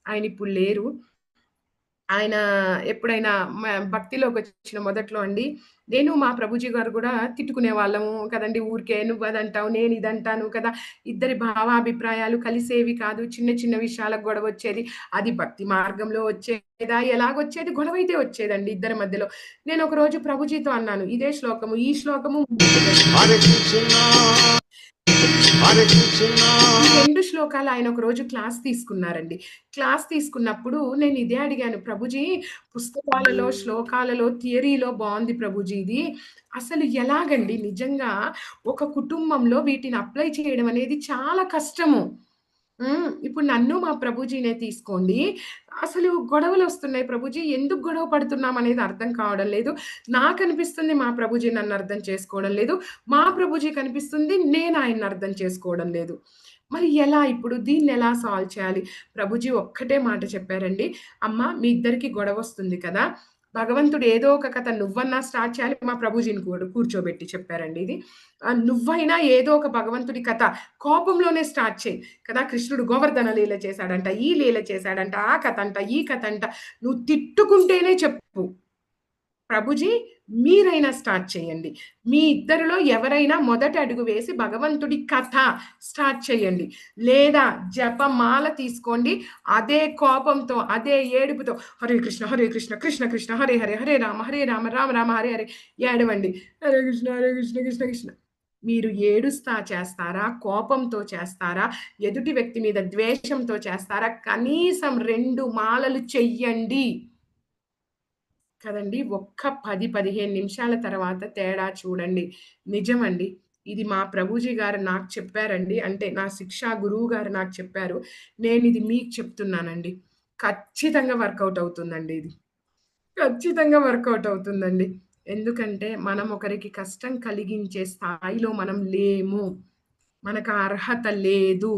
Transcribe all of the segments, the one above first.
ఆయనిప్పుడు లేరు. ఆయన ఎప్పుడైనా మ భక్తిలోకొచ్చిన మొదట్లో అండి, నేను మా ప్రభుజీ గారు గూడా తిట్టుకునేవాళ్ళము కదండీ! ఊరికే నువ్వదంటావు, నేనిదంటాను కదా! ఇద్దరి భావాభిప్రాయాలు కలిసేవి కాదు. చిన్న చిన్న విషయాలకు గొడవొచ్చేది. అది భక్తి మార్గంలో వచ్చేదా? ఎలాగొచ్చేది? గొడవైతే వచ్చేదండి ఇద్దరి మధ్యలో. నేనొకరోజు ప్రభుజీతో అన్నాను. ఇదే శ్లోకము, ఈ శ్లోకము హరే కృష్ణ హరే కృష్ణ ఈ 2 శ్లోకాలు ఆయన ఒకరోజు క్లాస్ తీసుకున్నారండి. క్లాస్ తీసుకున్నప్పుడు నేను ఇదే అడిగాను. ప్రభుజీ పుస్తకాలలో, శ్లోకాలలో, థియరీలో బావుంది ప్రభుజీ ఇది. అసలు ఎలాగండి నిజంగా ఒక కుటుంబంలో వీటిని అప్లై చేయడం అనేది చాలా కష్టము. ఇప్పుడు నన్ను మా ప్రభుజీనే తీసుకోండి. అసలు గొడవలొస్తున్నాయి ప్రభుజీ. ఎందుకు గొడవ పడుతున్నామనేది అర్థం కావడం లేదు. నాకనిపిస్తుంది మా ప్రభుజీ నన్నర్థం చేసుకోవడం లేదు. మా ప్రభుజీ కనిపిస్తుంది నేను ఆయన్ని అర్థం చేసుకోవడం లేదు. మరి ఎలా ఇప్పుడు దీన్నెలా సాల్వ్ చేయాలి? ప్రభుజీ ఒక్కటే మాట చెప్పారండి. "అమ్మ మీ ఇద్దరికి గొడవొస్తుంది కదా! భగవంతుడు ఏదో ఒక కథ నువ్వన్నా స్టార్ట్ చేయాలి." మా ప్రభుజీని కూర్చోబెట్టి చెప్పారండి ఇది. "నువ్వైనా ఏదో ఒక భగవంతుడి కథ కోపంలోనే స్టార్ట్ చెయి. కదా! కృష్ణుడు గోవర్ధన లీల చేశాడంట, ఈ లీల చేశాడంట, ఆ కథంట, ఈ కథంట. నువ్వు తిట్టుకుంటేనే చెప్పు. ప్రభుజీ మీరైనా స్టార్ట్ చేయండి. మీ ఇద్దరిలో ఎవరైనా మొదటి అడుగు వేసి భగవంతుడి కథ స్టార్ట్ చేయండి. లేదా జపమాల తీసుకోండి. అదే కోపంతో, అదే ఏడుపుతో హరే కృష్ణ, హరే కృష్ణ, కృష్ణ కృష్ణ, హరే హరే, హరే రామ, రామ రామ, హరే హరే ఏడవండి. హరే కృష్ణ, కృష్ణ కృష్ణ. మీరు ఏడుస్తా చేస్తారా? కోపంతో చేస్తారా? ఎదుటి వ్యక్తి మీద ద్వేషంతో చేస్తారా? కనీసం 2 మాలలు చెయ్యండి. కదండీ! ఒక్క 10, 15 నిమిషాల తర్వాత తేడా చూడండి. నిజమండి. ఇది మా ప్రభుజీ గారు నాకు చెప్పారండి. అంటే నా శిక్షా గురువు గారు నాకు చెప్పారు. నేనిది మీకు చెప్తున్నానండి. ఖచ్చితంగా వర్కౌట్ అవుతుందండి ఇది. ఖచ్చితంగా వర్కౌట్ అవుతుందండి. ఎందుకంటే మనం ఒకరికి కష్టం కలిగించే స్థాయిలో మనం లేము. మనకు ఆ అర్హత లేదు.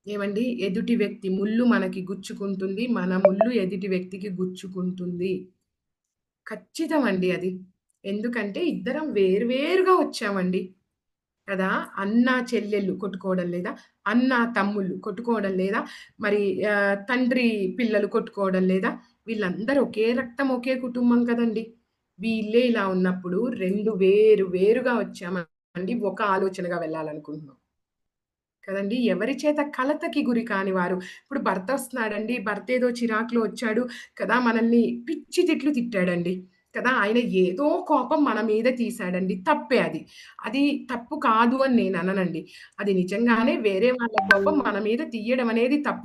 ఏవండీ? ఎదుటి వ్యక్తి ముల్లు మనకి గుచ్చుకుంటుంది. మన ముల్లు ఎదుటి వ్యక్తికి గుచ్చుకుంటుంది. ఖచ్చితమండి అది. ఎందుకంటే ఇద్దరం వేరు వేరుగా వచ్చామండి. కదా! అన్న, చెల్లెళ్ళు కొట్టుకోవడం లేదా? అన్న, తమ్ముళ్ళు కొట్టుకోవడం లేదా? మరి తండ్రి పిల్లలు కొట్టుకోవడం లేదా? వీళ్ళందరూ ఒకే రక్తం, ఒకే కుటుంబం కదండీ! వీళ్ళే ఇలా ఉన్నప్పుడు 2 వేరు వేరుగా వచ్చామండి. ఒక ఆలోచనగా వెళ్ళాలనుకుంటున్నాం. కదండీ! ఎవరి చేత కలతకి గురి కాని వారు. ఇప్పుడు భర్తొస్తున్నాడండి. భర్తేదో చిరాకులో వచ్చాడు కదా! మనల్ని పిచ్చి తిట్లు తిట్టాడండి. కదా! ఆయన ఏదో కోపం మన మీద తీశాడండి. తప్పే అది. అది తప్పు కాదు అని నేనననండి. అది నిజంగానే వేరే వాళ్ళ కోపం మన మీద తీయడం అనేది తప్పు